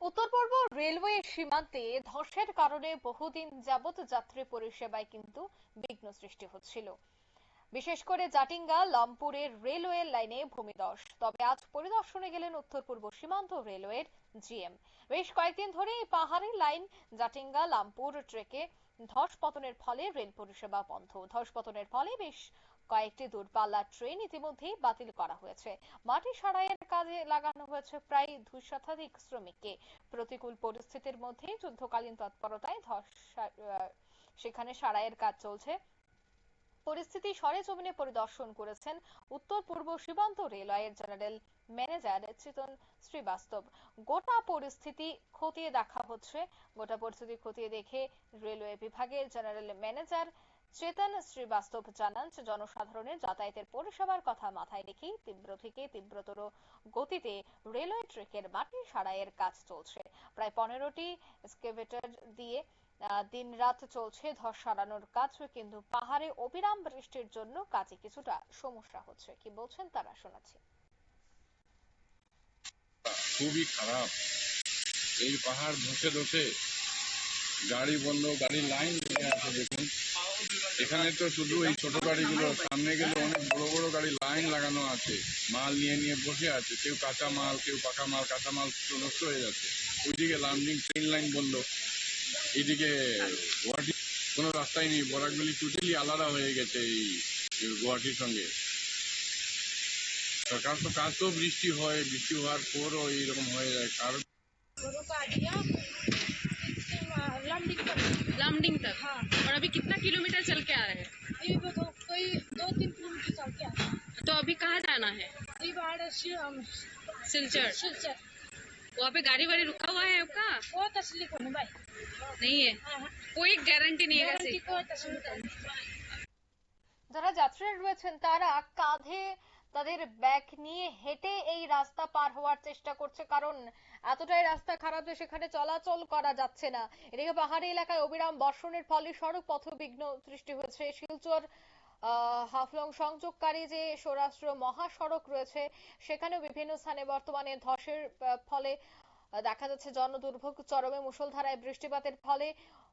উত্তর পূর্ব রেলওয়ে সীমান্তে ধসের কারণে বহুদিন যাবত যাত্রী পরিষেবায় কিন্তু বিঘ্ন সৃষ্টি হচ্ছিল। বিশেষ করে জাটিঙ্গা লামপুরের রেলওয়ে লাইনে ভূমিধস। তবে আজ পরিদর্শনে গেলেন উত্তর পূর্ব সীমান্ত রেলওয়ের জিএম। বেশ কয়েকদিন ধরে এই পাহাড়ি লাইন জাটিঙ্গা লামপুর ট্রেকে ধস পতনের ফলে রেল পরিষেবা বন্ধ। ধস পতনের ফলে বেশ কয়েকটি দূরপাল্লার ট্রেন ইতিমধ্যেই বাতিল করা হয়েছে। মাটি সারাইয়ের কাজে লাগানো হয়েছে প্রায় 2 শতাধিক শ্রমিককে। প্রতিকূল পরিস্থিতির মধ্যে যুদ্ধকালীন তৎপরতায় সেখানে সারাইয়ের কাজ চলছে। পরিস্থিতি সরেজমিনে পরিদর্শন করেছেন উত্তর পূর্ব সীমান্ত রেলওয়ের জেনারেল ম্যানেজার চেতন শ্রীবাস্তব। গোটা পরিস্থিতি খতিয়ে দেখা হচ্ছে। গোটা পরিস্থিতি খতিয়ে দেখে রেলওয়ে বিভাগের জেনারেল ম্যানেজার চেতন শ্রীবাস্তব জানান যে জনসাধারণের যাতায়াতের পরিষেবার কথা মাথায় রেখেই তীব্র থেকে তীব্রতর গতিতে রেলওয়ে ট্রেকের মাটি সারাইয়ের কাজ চলছে। প্রায় 15টি এক্সকেভেটর দিয়ে দিনরাত চলছে ধস সারানোর কাজ, কিন্তু পাহাড়ে অবিরাম বৃষ্টির জন্য কাজে কিছুটা সমস্যা হচ্ছে। কি বলছেন তারা শোনাচ্ছি। খুবই খারাপ, এই পাহাড় ধসে ধসে গাড়ি বন্ধ, গাড়ির লাইন লেগে আছে। দেখুন এখানে তো শুধু এই ছোট গাড়িগুলো, সামনে গেলে অনেক বড় বড় গাড়ি লাইন লাগানো আছে, মাল নিয়ে নিয়ে বসে আছে। কেউ কাঁচা মাল, কেউ পাকা মাল। কাঁচা মাল নষ্ট হয়ে যাচ্ছে। ওইদিকে লামডিং ট্রেন লাইন বন্ধ, এইদিকে গুয়াহাটি কোনো রাস্তাই নেই। বরাকগুলি টোটালি আলাদা হয়ে গেছে এই গুয়াহাটির সঙ্গে। সরকার তো কাজ তো বৃষ্টি হয়, বৃষ্টি হওয়ার পরও এইরকম হয়ে যায়। কারণ लामडिंग तक। हाँ। और अभी कितना किलोमीटर चल के आ रहे हैं? अभी तो कोई 2-3 किलोमीटर चल के आ रहे हैं। तो अभी कहाँ जाना है? अभी बाहर सिलचर। सिलचर वहाँ पे गाड़ी वाड़ी रुका हुआ है आपका? कोई तस्लीम नहीं भाई, नहीं है। कोई गारंटी नहीं है गारंटी ऐसी? कोई तस्लीम नहीं। যারা যাত্রীরা রয়েছেন তারা কাঁধে তাদের ব্যাগ নিয়ে হেঁটে এই রাস্তা পার হওয়ার চেষ্টা করছে, কারণ এতটাই রাস্তা খারাপ যে সেখানে চলাচল করা যাচ্ছে না। এদিকে পাহাড়ি এলাকায় অবিরাম বর্ষণের ফলে সড়ক পথবিঘ্ন সৃষ্টি হয়েছে। শিলচর হাফলং সংযোগকারী যে সৌরাষ্ট্র মহাসড়ক রয়েছে সেখানেও বিভিন্ন স্থানে বর্তমানে ধসের ফলে দেখা যাচ্ছে জনদুর্ভোগ চরমে। মুষলধারায় বৃষ্টিপাতের ফলে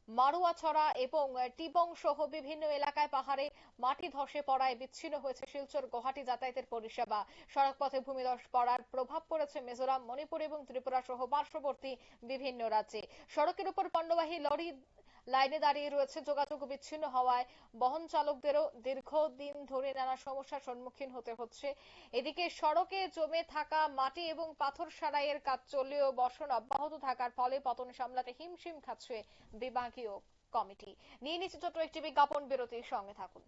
মারুয়াছড়া এবং টিবং সহ বিভিন্ন এলাকায় পাহাড়ে মাটি ধসে পড়ায় বিচ্ছিন্ন হয়েছে শিলচর গুয়াহাটি যাতায়াতের পরিষেবা। সড়কপথে ভূমিধস পড়ার প্রভাব পড়েছে মিজোরাম, মণিপুর এবং ত্রিপুরা সহ পার্শ্ববর্তী বিভিন্ন রাজ্যে। সড়কের উপর পণ্যবাহী লরি লাইনে দাঁড়িয়ে রয়েছে। যোগাযোগ বিচ্ছিন্ন হওয়ায় বহন চালকদেরও দীর্ঘদিন ধরে নানা সমস্যার সম্মুখীন হতে হচ্ছে। এদিকে সড়কে জমে থাকা মাটি এবং পাথর সারাইয়ের কাজ চললেও বর্ষণ অব্যাহত থাকার ফলে পতন সামলাতে হিমশিম খাচ্ছে বিভাগীয় কমিটি। নিয়ে নিচ্ছে ছোট্ট একটি বিজ্ঞাপন বিরতির সঙ্গে থাকুন।